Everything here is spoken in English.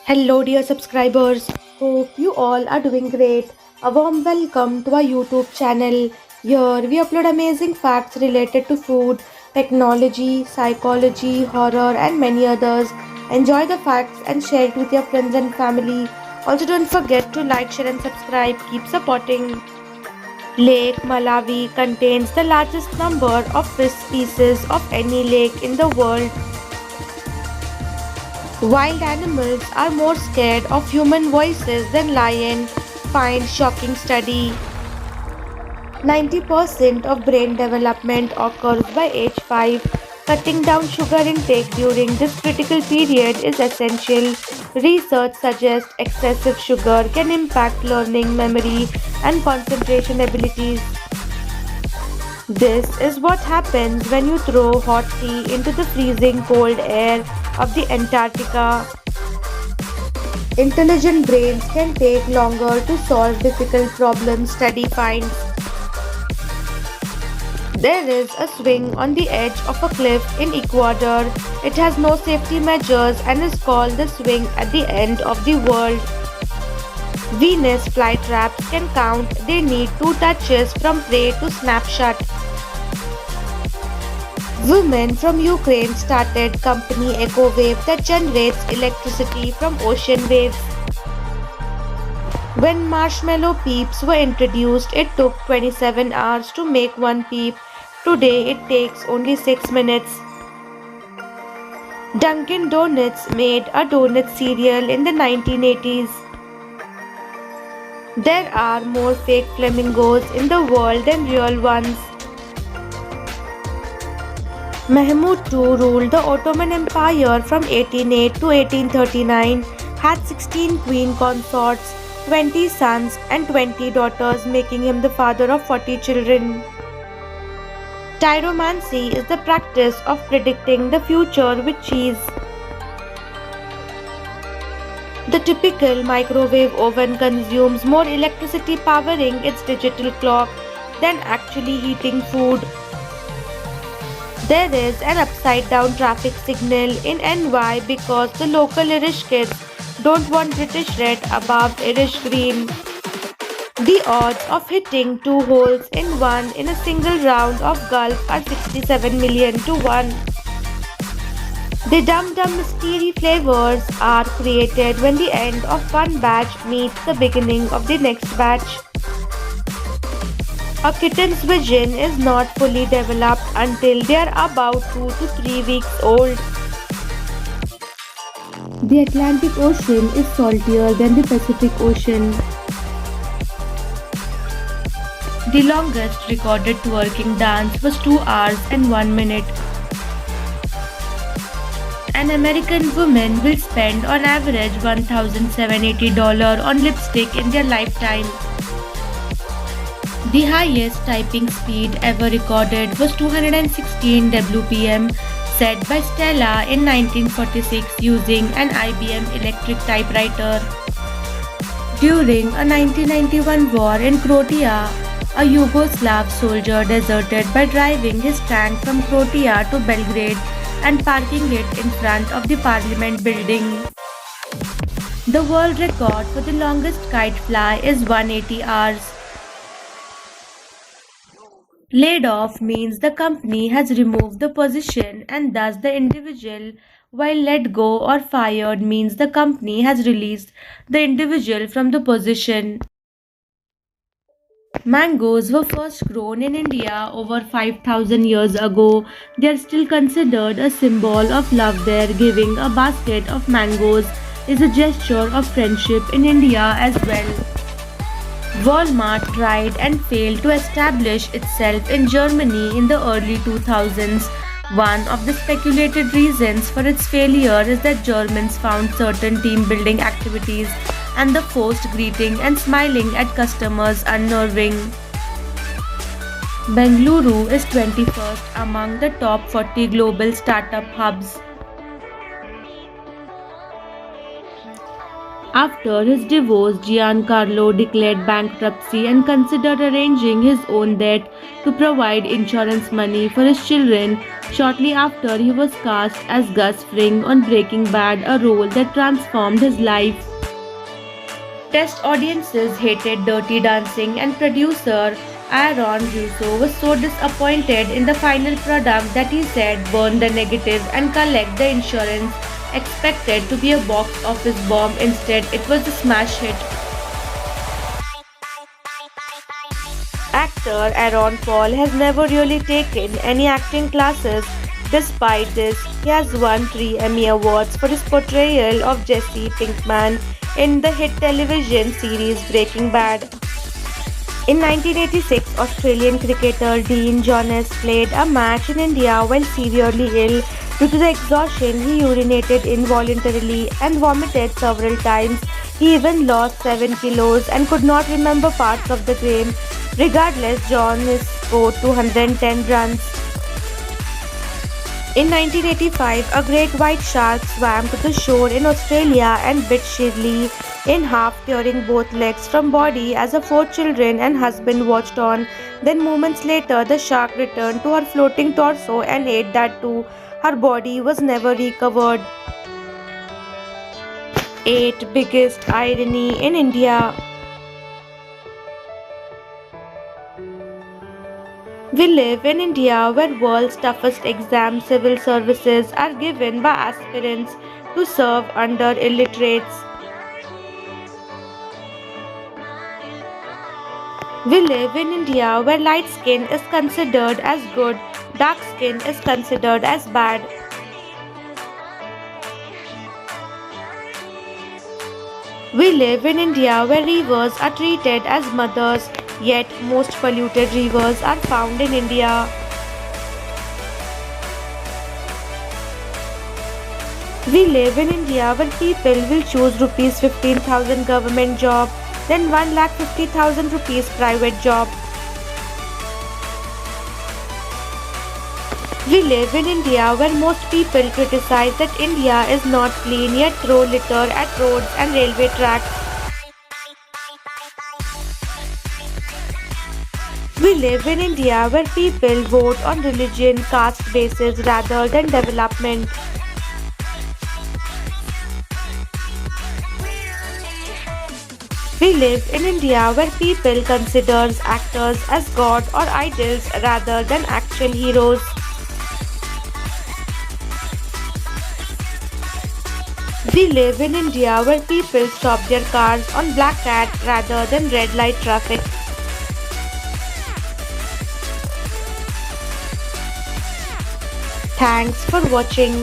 Hello, dear subscribers. Hope you all are doing great. A warm welcome to our YouTube channel. Here we upload amazing facts related to food, technology, psychology, horror, and many others. Enjoy the facts and share it with your friends and family. Also, don't forget to like, share, and subscribe. Keep supporting. Lake Malawi contains the largest number of fish species of any lake in the world. Wild animals are more scared of human voices than lions, find shocking study. 90% of brain development occurs by age 5. Cutting down sugar intake during this critical period is essential. Research suggests excessive sugar can impact learning, memory, and concentration abilities. This is what happens when you throw hot tea into the freezing cold air of the Antarctica. Intelligent brains can take longer to solve difficult problems, study finds. There is a swing on the edge of a cliff in Ecuador. It has no safety measures and is called the swing at the end of the world. Venus flytraps can count, they need two touches from prey to snap shut. Women from Ukraine started company EcoWave that generates electricity from ocean waves. When marshmallow peeps were introduced, it took 27 hours to make one peep. Today it takes only 6 minutes. Dunkin' Donuts made a donut cereal in the 1980s. There are more fake flamingos in the world than real ones. Mahmud II ruled the Ottoman Empire from 1808 to 1839, had 16 queen consorts, 20 sons and 20 daughters, making him the father of 40 children. Tyromancy is the practice of predicting the future with cheese. The typical microwave oven consumes more electricity powering its digital clock than actually heating food. There is an upside down traffic signal in NY because the local Irish kids don't want British red above Irish green. The odds of hitting two holes in one in a single round of golf are 67 million to 1. The Dum Dum mystery flavors are created when the end of one batch meets the beginning of the next batch. A kitten's vision is not fully developed until they are about 2 to 3 weeks old. The Atlantic Ocean is saltier than the Pacific Ocean. The longest recorded twerking dance was 2 hours and 1 minute. An American woman will spend on average $1,780 on lipstick in their lifetime. The highest typing speed ever recorded was 216 WPM, set by Stella in 1946 using an IBM electric typewriter. During a 1991 war in Croatia, a Yugoslav soldier deserted by driving his tank from Croatia to Belgrade and parking it in front of the parliament building. The world record for the longest kite fly is 180 hours. Laid off means the company has removed the position and thus the individual, while let go or fired means the company has released the individual from the position. Mangoes were first grown in India over 5,000 years ago. They are still considered a symbol of love there. Giving a basket of mangoes is a gesture of friendship in India as well. Walmart tried and failed to establish itself in Germany in the early 2000s. One of the speculated reasons for its failure is that Germans found certain team building activities and the forced greeting and smiling at customers unnerving. Bengaluru is 21st among the top 40 global startup hubs. After his divorce, Giancarlo declared bankruptcy and considered arranging his own debt to provide insurance money for his children. Shortly after, he was cast as Gus Fring on Breaking Bad, a role that transformed his life. Test audiences hated Dirty Dancing, and producer Aaron Russo was so disappointed in the final product that he said burn the negative and collect the insurance. Expected to be a box office bomb, instead, it was a smash hit. Actor Aaron Paul has never really taken any acting classes. Despite this, he has won 3 Emmy Awards for his portrayal of Jesse Pinkman in the hit television series Breaking Bad. In 1986, Australian cricketer Dean Jonas played a match in India while severely ill. Due to the exhaustion, he urinated involuntarily and vomited several times. He even lost 7 kilos and could not remember parts of the game. Regardless, Jonas scored 210 runs. In 1985, a great white shark swam to the shore in Australia and bit Shirley in half, tearing both legs from body as her 4 children and husband watched on. Then moments later, the shark returned to her floating torso and ate that too. Her body was never recovered. 8. Biggest irony in India. We live in India where world's toughest exam civil services are given by aspirants to serve under illiterates. We live in India where light skin is considered as good, dark skin is considered as bad. We live in India where rivers are treated as mothers, yet most polluted rivers are found in India. We live in India where people will choose rupees 15,000 government job than 1,50,000 rupees private job. We live in India where most people criticize that India is not clean yet throw litter at roads and railway tracks. We live in India where people vote on religion, caste basis rather than development. We live in India where people considers actors as god or idols rather than actual heroes. We live in India where people stop their cars on black cat rather than red light traffic. Thanks for watching.